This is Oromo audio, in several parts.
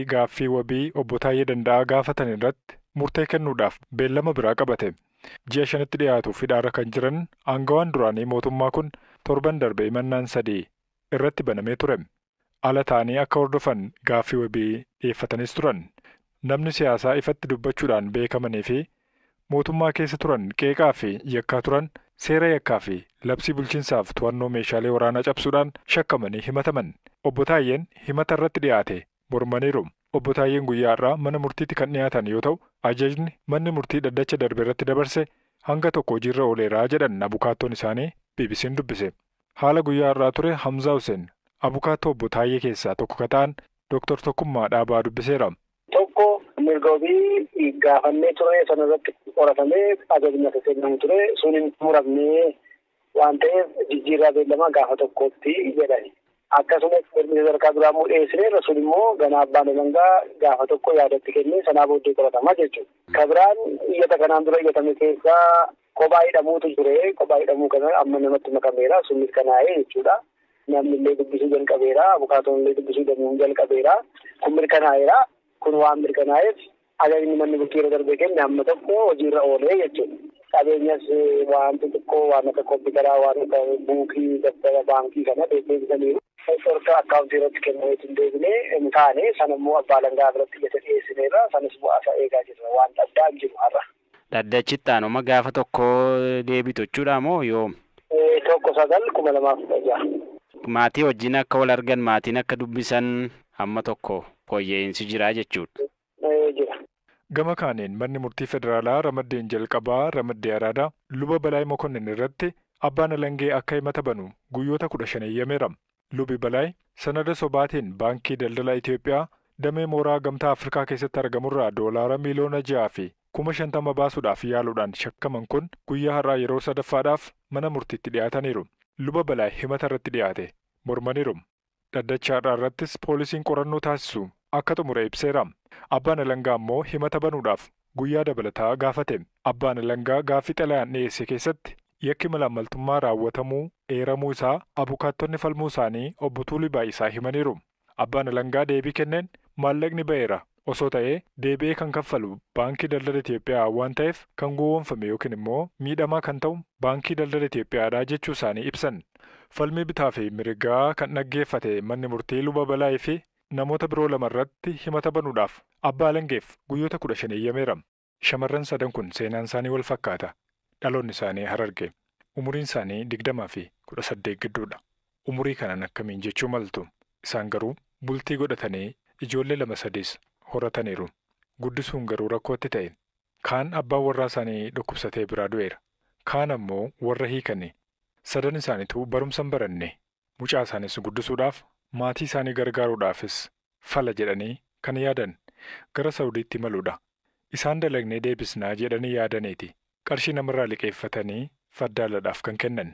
Gaaffii wabii obbo Taayyee Danda'aa gaafatan irratti murtee kennuudhaaf beellama biraa qabate. Ji'a 5tti dhiyaatuuf hidhaarra kan jiran aangawaan duraanii mootummaa kun torban darbe himannaan 3 irratti banamee ture. Ala ta'anii akka hordofan gaaffii wabii dhiyeeffatanis turan. Namni siyaasaa ifatti dubbachuudhaan beekamanii fi mootummaa keessa turan qeeqaa fi yakkaa turan seera yakkaa fi labsii bulchiinsaaf to'annoo meeshaalee waraanaa cabsuudhaan shakkamanii himataman. Obbo Taayyeen himata irratti dhiyaate mormaniiru. Obbo Taayyeen guyyaa irraa mana murtiitti kan dhiyaatan yoo ta'u, ajajni manni murtii dhaddacha darbe irratti dabarse hanga tokko hojiirra ooleeraa jedhan abukaattoon isaanii BBC'n dubbise. Haala guyyaa irraa ture Hamzaa Hussein abukaattoo obbo Taayyee keessaa tokko ka ta'an Dr. Tokkummaa Dhaabaa dubbiseera. Tokko mirgobii gaafannee ture sana irratti qoratamee ajajni akka kennamu ture sun hin muramne waan ta'eef jijjiirraa beellamaa gaafa tokkotti jedhani. Akkasumas mirga sadarkaa duraa immoo dhiyeessineerra sun immoo ganaa abbaan alangaa gaafa tokko yaadatti kennee sanaa booddee qoratamaa jechuudha. Kabiraan iyyata kanaan dura iyyatame keessaa kophaa hidhamuutu ture. Kophaa hidhamuu kana amma namatti makameera. Sunis kanaa'ee jechuudha. Namni illee dubbisuu jalqabeera. Abukaatoon illee dubbisuu jalqabeera. Kun mirkanaa'eera. Kun waan mirkanaa'eef ajajni manni murtii darbee kenne amma tokko hojiirra oolee jechuudha. Qabeenyas waan xixiqqoo waan akka kompiitaraa waan akka buukii daftara baankii kana deebisaniiru. Sorta akkaawuntii irratti kennameetu hin deebinee hin taane sana immoo abbaa alangaa biratti iyyata dhiyeessineerra sanis bu'aasaa eegaa jirra waan addaa hin jiru har'a. Dhaddachitti aanuma gaafa tokko deebitu jechuudha moo yoom? 1/9/2016. Maatii wajjin akka wal argan maatiin akka dubbisan hamma tokko fooyya'insi jira jechuudha. Jira. Gama kaaniin manni murtii federaalaa ramaddeen jalqabaa ramaddee araadaa luba Balaay Mokonnin irratti abbaan alangee akka himata banu guyyoota 15 eeyyameera. Lubi Balaay sanada sobaatiin baankii daldala Itiyoophiyaa damee mooraa gamtaa Afrikaa keessatti argamurraa doolaara miliyoona 6 fi 50,000 baasuudhaaf yaaluudhaan shakkaman kun guyyaa har'aa yeroo sadaffaadhaaf mana murtiitti dhiyaataniiru. Luba Balaay himata irratti dhiyaate mormaniiru. Dhaddacha har'aa irrattis poolisiin qorannoo taasisu akka xumure ibseera. Abbaan alangaa immoo himata banuudhaaf guyyaa dabalataa gaafate. Abbaan alangaa gaaffii xalayaan dhiyeesse keessatti yakki malaammaltummaa raawwatamuu eeramuu isaa abukaattonni falmuu isaanii obbo Tuulii Baay'isaa himaniiru. Abbaan alangaa deebii kenneen maallaqni ba'eera osoo ta'ee deebi'ee kan kaffalu baankii daldala Itiyoophiyaa waan ta'eef kan gowwoomfame yookiin immoo miidhamaa kan ta'u baankii daldala Itiyoophiyaadhaa jechuu isaanii ibsan. Falmii bitaa fi mirgaa kan dhaggeeffate manni murtii luba Balaay fi namoota biroo lama irratti himata banuudhaaf abbaa alangeef guyyoota 15 eeyyameera. Shamarran sadan kun seenaan isaanii wal fakkaata. Dhaloonni isaanii Harargee. Umuriin isaanii 20 fi 18 gidduudha. Umurii kanaan akkamiin jechuu maltu. Isaan garuu bultii godhatanii ijoollee 2-3 horataniiru. Guddisuun garuu rakkootti ta'e. Kaan abbaan warraa isaanii dhukkubsatee biraa du'eera. Kaan ammoo warra hiikanii. Sadan isaaniitu barumsan baranne. Mucaa isaaniis guddisuudhaaf maatii isaanii gargaaruudhaafis fala jedhanii kan yaadan gara Saawudiitti imaluudha. Isaan dalagnee deebisnaa jedhanii yaadaniiti. Qarshii namarraa liqeeffatanii faddaaladhaaf kan kennan.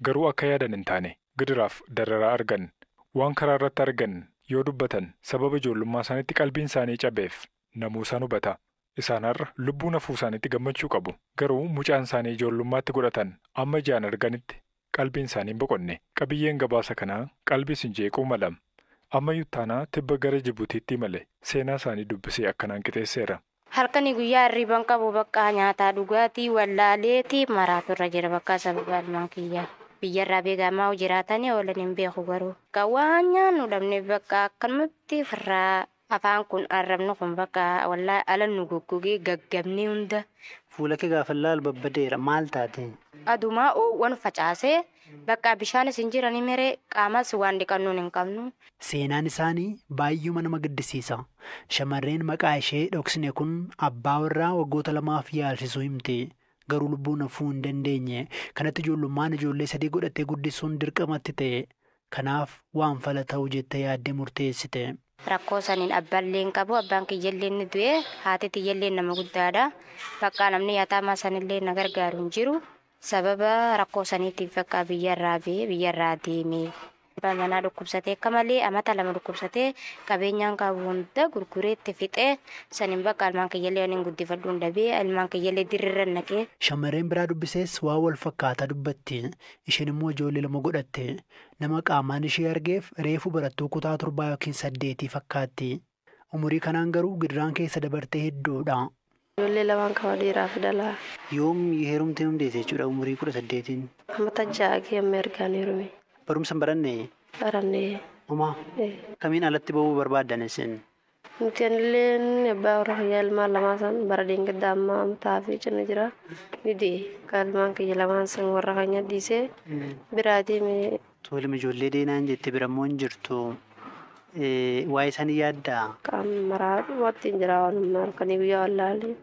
Garuu akka yaadan hin taane gidiraaf dararaa argan. Waan karaa irratti argan yoo dubbatan sababa ijoollummaa isaaniitti qalbiin isaanii cabeef namuu isaan hubata. Isaan har'a lubbuu nafuu isaaniitti gammachuu qabu. Garuu mucaan isaanii ijoollummaatti godhatan amma ijaan arganitti qalbiin isaanii hin boqonne. Qabiyyeen gabaasa kanaa qalbiis hin jeequu mala. Amma yuttaanaa tibba gara Jibuutiitti imale seenaa isaanii dubbisee akkanaan qixeesseera. Halkanii guyyaa hirriban qabu bakka nyaataa dhugaatii wallaaleetii maraatu irra jira bakka sababa ilmaan kiyyaa. Biyyarraa beekamaa jiraatanii oolan hin beeku garuu. Waan nyaannu dhabne bakka akkanumatti firraa afaan kun arrabnu kun bakka wallaa ala nu goggogee gaggabnee hunda. Fuula kee gaafa laal babbadeera maal taate? Adumaa waan facaasee bakka bishaanis hin jirani meree qaamas waan dhiqannuun hin qabnu. Seenaan isaanii baay'uma nama gaddisiisa. Shamarreen maqaa ishee dhoksine kun abbaa warraa waggoota 2 yaalchisuu himte. Garuu lubbuu nafuu hin dandeenye. Kanatti ijoollummaan ijoollee 3 godhattee guddisuun dirqamatti ta'e. Kanaaf waan fala ta'uu jettee yaaddee murteessite. Rakkoo saniin abballeen qabu abbaan kiyyalleen ni du'e haati tiyyalleen nama guddaadha. Bakka namni yaataa sanillee na gargaaru hin jiru. Sababa rakkoo saniitiif bakka biyyarraa deemee. Manaa dhukkubsatee akka malee amata 2 dhukkubsatee qabeenyaan qabu hunda gurgureetti fixee saniin bakka ilmaan kiyyallee waliin guddifadhu dhabee ilmaan kiyyallee dirrirra naqee. Shamarreen biraa dubbisees waa wal fakkaataa dubbatti. Isheen immoo ijoollee 2 godhatte. Nama qaamaan ishee argeef reefu barattuu kutaa 7 yookiin 8 fakkaatti. Umurii kanaan garuu gidiraan keessa dabartee hedduudha. Ijoollee lamaan qaba dhiiraa fi dhalaa. Yoom heerumtee hundeesse jechuudha umurii 18? Ammata jaagee amma ergaan heerume. Barumsa hin baranne? Barannee. Homaa kamiin alatti bahuu barbaaddan isin? Nuti illee abbaa warra fayyaa ilmaan lamaa san bara deengedda amma amtaa fi cinna jira. Nidi kalmaan kiyya lamaan san warra keenya dhiisee biraatii mee. Tole ijoollee deenaan jette birammoo hin jirtu. Waa'ee isaanii yaaddaa? Maraa dhumaattiin jira waan halkanii guyyaa wallaalee.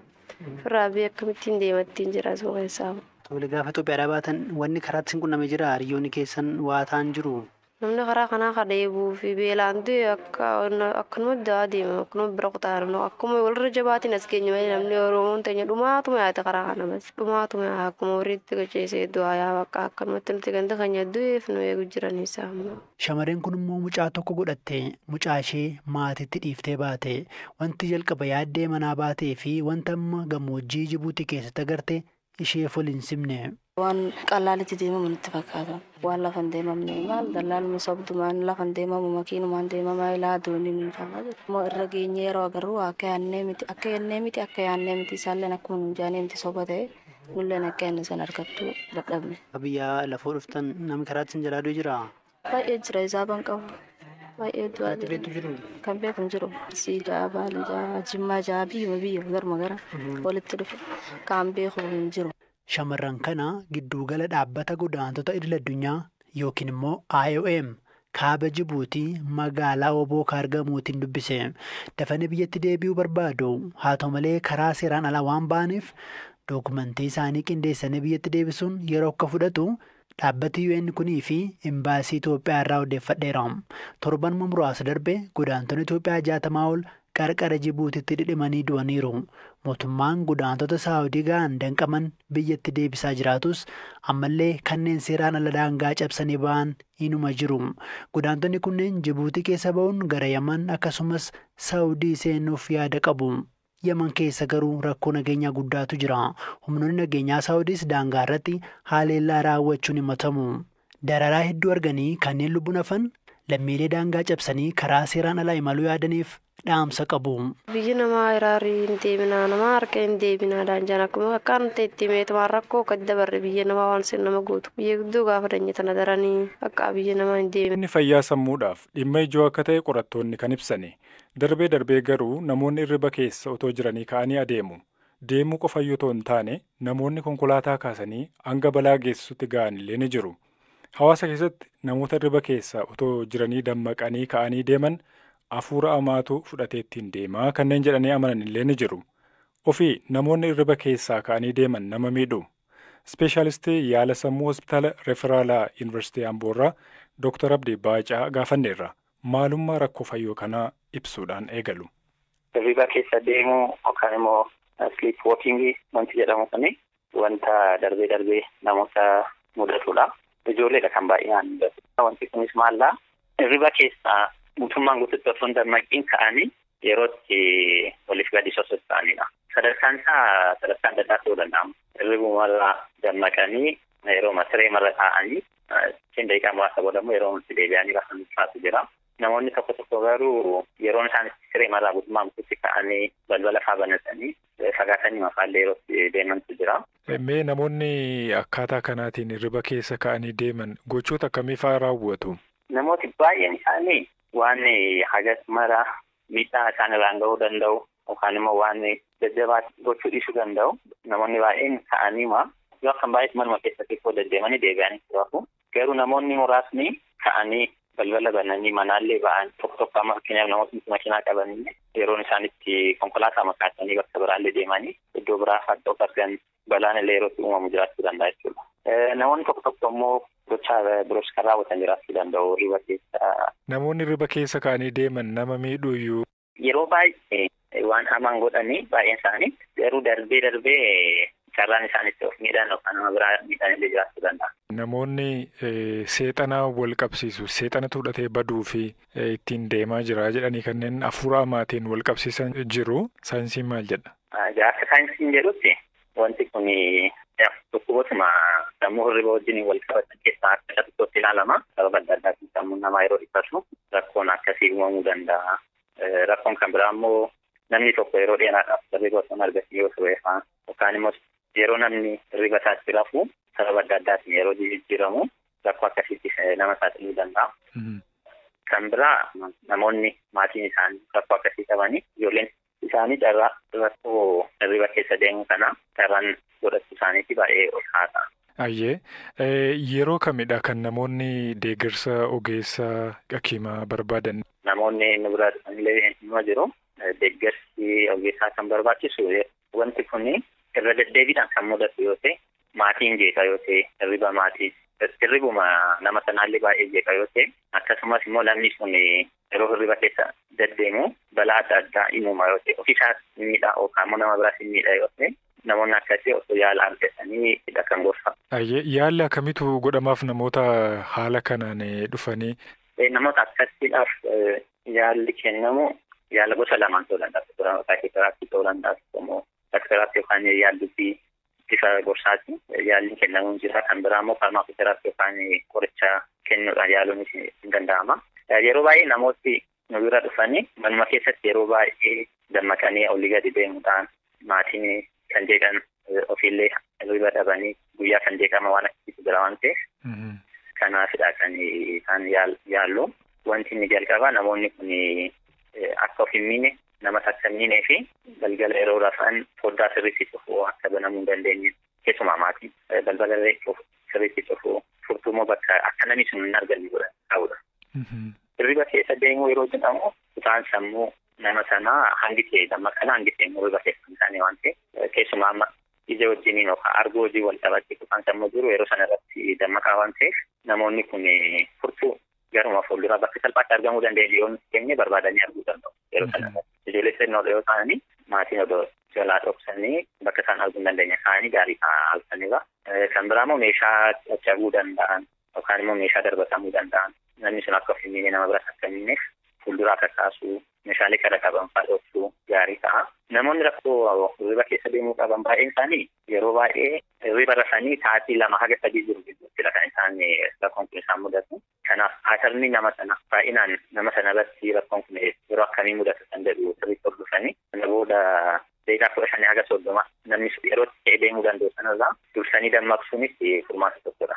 Firraa biyya akkamittiin deemattiin jira asuma keessaa. Tole gaafa Itoophiyaadhaa baatan wanni karaatti sin qunname jira hariyoonni keessan waa ta'an jiru? Namni karaa kanaa kadheebuu fi beelaan du'e akkanuma daa deema akkanuma bira kutaan akkuma walirra jabaatiin as keenya malee namni Oromoon teenya dhumaatuma yaada karaa kana bas dhumaatuma akkuma horiitti qaceesee du'aa yaa bakka akkanumatti nuti ganda keenya du'eef nu eegu jiraniisa amma. Shamarreen kun immoo mucaa tokko godhatte mucaa ishee maatiitti dhiiftee baate wanti jalqaba yaaddee manaa baatee fi wanta amma gammoojjii Jibuutii keessatti agarte isheef waliin simne. Waan qallaalitti deemamu nutti fakkaata. Waan lafa hin deemamne maal dallaaluma sobdumaan lafa hin deemamu makiinumaan deemamaa ilaa doonii ni fakkaata. Immoo irra geenyee yeroo agarru akka yaannee miti isaalleen akkuma nuun jaanee miti soba ta'e nulleen akka inni san argattu dadhabne. Biyyaa lafoo dhuftan namni karaatti sin jalaa du'e jiraa? Baay'ee jira isaa ban qabu. Baay'ee du'aa jira. Kan beeku hin jiru. Siidaa baalii jimmaa jaa biyya garma gara walitti dhufe kan beeku hin jiru. Shamarran kana giddugala dhaabbata godaantota idil-addunyaa yookiin immoo IOM kaaba Jibuutii magaalaa Obookaa argamuutiin dubbise. Dafanii biyyatti deebi'uu barbaadu haa ta'u malee karaa seeraan alaa waan ba'aniif dookumentii isaanii qindeessanii biyyatti deebisuun yeroo akka fudhatu dhaabbati UN kunii fi imbaasii Itoophiyaa irraa odeeffadheera. Torban muraasa darbe godaantonni Itoophiyaa 60 ol qarqara Jibuutiitti dhidhimanii du'aniiru. Mootummaan godaantota Saawudii ga'an danqaman biyyatti deebisaa jiraatus ammallee kanneen seeraan ala daangaa cabsanii ba'an inuma jiru. Godaantonni kunneen Jibuutii keessa ba'uun gara Yaman akkasumas Saawudii seenuuf yaada qabu. Yaman keessa garuu rakkoo nageenyaa guddaatu jira. Humnoonni nageenyaa Saawudiis daangaa irratti haleellaa raawwachuun himatamu. Dararaa hedduu arganii kanneen lubbuun hafan lammiilee daangaa cabsanii karaa seeraan alaa imaluu yaadaniif dhaamsa qabu. Biyyi namaa iraarii hin deebinaa namaa harka hin deebinaa daanjaan akkuma akkaan ta'etti meetumaan rakkoo akka dabarre biyya namaa waan sin nama gootu biyya guddoo gaafa danyatana daranii akka biyya namaa hin deebine. Inni fayyaa sammuudhaaf dhimma ijoo akka ta'e qorattoonni kan ibsani. Darbee garuu namoonni irriba keessa otoo jiranii ka'anii adeemu. Deemuu qofa yoo hin taane namoonni konkolaataa kaasanii hanga balaa geessutti ga'an illee ni jiru. Hawaasa keessatti namoota irriba keessa otoo jiranii dammaqanii ka'anii deeman hafuura amaatu fudhatee ittiin deemaa kanneen jedhanii amanan illee ni jiru. Ofii namoonni irriba keessaa ka'anii deeman nama miidhu. Ispeeshaalistii yaala sammuu hospitaala Referaalaa Yuunivarsiitii Amboorraa Dr. Abdii Baacaa gaafanneerra. Maalummaa rakkoo fayyoo kanaa ibsuudhaan eegalu. Irriba keessa deemuu yookaan immoo sleep walking wanti jedhamu kuni wanta darbee namoota mudatudha. Ijoolleedha kan baay'inaan mudatu. Wanti kunis maallaa irriba keessaa mootummaan guututti osoo hin dammaqiin ka'anii yerootti waliif gadi sosocho'anidha. Sadarkaan isaa sadarkaa adda addaa ta'uu danda'ama. Irribumarraa dammaqanii yeroo siree marra taa'anii daqiiqaa muraasa boodammoo yeroo itti deebi'anii rafan ulfaatu jira. Namoonni tokko garuu yeroon isaan siree marraa guutummaan guututti ka'anii balbala fa'aa banatanii fagaatanii mafaallee yerootti deemantu jira. Mee namoonni akkaataa kanaatiin irriba keessa ka'anii deeman gochoota akkamii fa'aa raawwatu? Namooti baay'een isaanii waan hagas mara miidhaa isaan irraan ga'uu danda'u yookaan immoo waan jajjabaa gochuu dhiisuu danda'u. Namoonni baay'een ka'aniima yoo akka baay'eetti manuma keessatti deddeemanii deebi'anii turafu. Garuu namoonni muraasni ka'anii balbala bananii manaallee ba'an tokko amma fakkeenyaaf namoonni makiinaa qabanii yeroon isaan itti konkolaataa makaasanii bakka biraallee deemanii iddoo biraa fa'aa argan balaan illee yerootti uumamu jiraachuu danda'a jechuudha. Namoonni tokko immoo gocha biroos kan raawwatan jiraachuu danda'u riba keessa. Namoonni riba keessa ka'anii deeman nama miidhuyyuu. Yeroo baay'ee waan hamaan godhanii baay'een isaanii garuu darbee carraan isaanitti of miidhan yookaan nama biraa miidhan illee jiraachuu danda'a. Namoonni seexana wal qabsiisu seexanatu hudhatee baduu fi ittiin deemaa jira jedhanii kanneen hafuura amaatiin wal qabsiisan jiru. Saayinsiin maal jedha? Akka saayinsiin jedhutti wanti kun dhukkubootuma sammuu hirriba wajjin wal qabatan keessaa akka tokkotti ilaalama. Sababa adda addaatiin sammuun namaa yeroo dhiphatu rakkoon akkasii uumamuu danda'a. Rakkoon kan biraa immoo namni tokko yeroo dheeraadhaaf hirriba osoo hin argatin yoo ture fa'aa yookaan immoo yeroo namni hirriba isaatti rafu sababa adda addaatiin yeroo jijjiiramu rakkoo akkasiitti nama saaxiluu danda'a. Kan biraa namoonni maatiin isaanii rakkoo akkasii qabanii ijoolleen isaanii carraa rakkoo hirriba keessa deemu kana carraan godhachuu isaaniitti baay'ee ol kaasa. Ayyee yeroo kamidha kan namoonni deeggarsa ogeessa hakiimaa barbaadan? Namoonni nu bira illee nima jiru deeggarsi ogeessaa kan barbaachisu wanti kun irra deddeebiidhaan kan mudatu yoo ta'e maatiin jeeqa yoo ta'e hirribuma nama sanaallee baay'ee jeeqa yoo ta'e akkasumas immoo namni sun yeroo hirriba keessa deddeemu balaa adda addaa uumama yoo ta'e ofiisaas miidhaa yookaan immoo nama biraas miidhaa yoo ta'e namoonni akkasii osoo yaala argatanii kan gorfa. Yaalli akkamitu godhamaaf namoota haala kanaan dhufanii? Namoota akkasiidhaaf yaalli kennamu yaala gosa lamaan ta'uu danda'a. Saayikoteraapii ta'uu danda'a. Saayikoteraapii yookaan yaalli bifa gorsaati. Yaalli kennamuun jira. Kan biraa immoo faarmaakoteraapii yookaan qoricha kennuudhaan yaaluun hin danda'ama. Yeroo baay'ee namooti nu bira dhufanii manuma keessatti yeroo baay'ee dammaqanii olii gadi deemuudhaan maatiin kan jeeqan ofiillee hirriba dhabanii guyyaa kan jeeqama waan akkasitti jira waan ta'eef kanaafidha kan isaan yaallu. Wanti inni jalqabaa namoonni kun akka of hin miine nama akka hin miinee fi galgala yeroo rafan foddaa sirriitti cufuu akka banamuu hin dandeenye keessumaa maatiin balbala sirriitti cufuu furtuu immoo bakka akka namni sun hin arganne godhan ta'udha. Hirriba keessa deemuu yeroo jedhamu kutaan sammuu nama sanaa hangitee dammaqana hangitee hirriba keessa hin taane waan ta'eef keessumaa amma ija wajjiniin yookaan argoo hojii wal qabatti kutaan sammuu jiru yeroo sana irratti dammaqaa waan ta'eef namoonni kun furtuu garuma fuulduraa bakka salphaatti argamuu dandeenye yoo keenya barbaadanii arguu danda'u yeroo sana ijoollee xixinnoo yoo ta'anii maatiin odoo jalaa dhoksanii bakka isaan arguu hin dandeenye kaanii gaarii halkanirra. Kan biraa immoo meeshaa caccabuu danda'an yookaan immoo meeshaa darbatamuu danda'an namni sun akka of hin miine nama biras akka hin miineef fuulduraa kakkaasuu meeshaalee kana qaban fa'aa gaarii ta'a. Namoonni rakkoo hirriba keessa deemuu qaban baay'een isaanii yeroo baay'ee hirriba rafanii sa'aatii 2 haga 3 jiru gidduuttidha kan isaan rakkoon kun isaan mudatu. Kanaaf haasarni nama sana baay'inaan nama sana irratti rakkoon kun yeroo akkamii mudatu kan jedhu sirriitti hordofanii sana booda deegaa 15 haga 30 namni yeroo itti deemuu danda'u sanarraa dursanii dammaqsuunis furmaata tokkodha.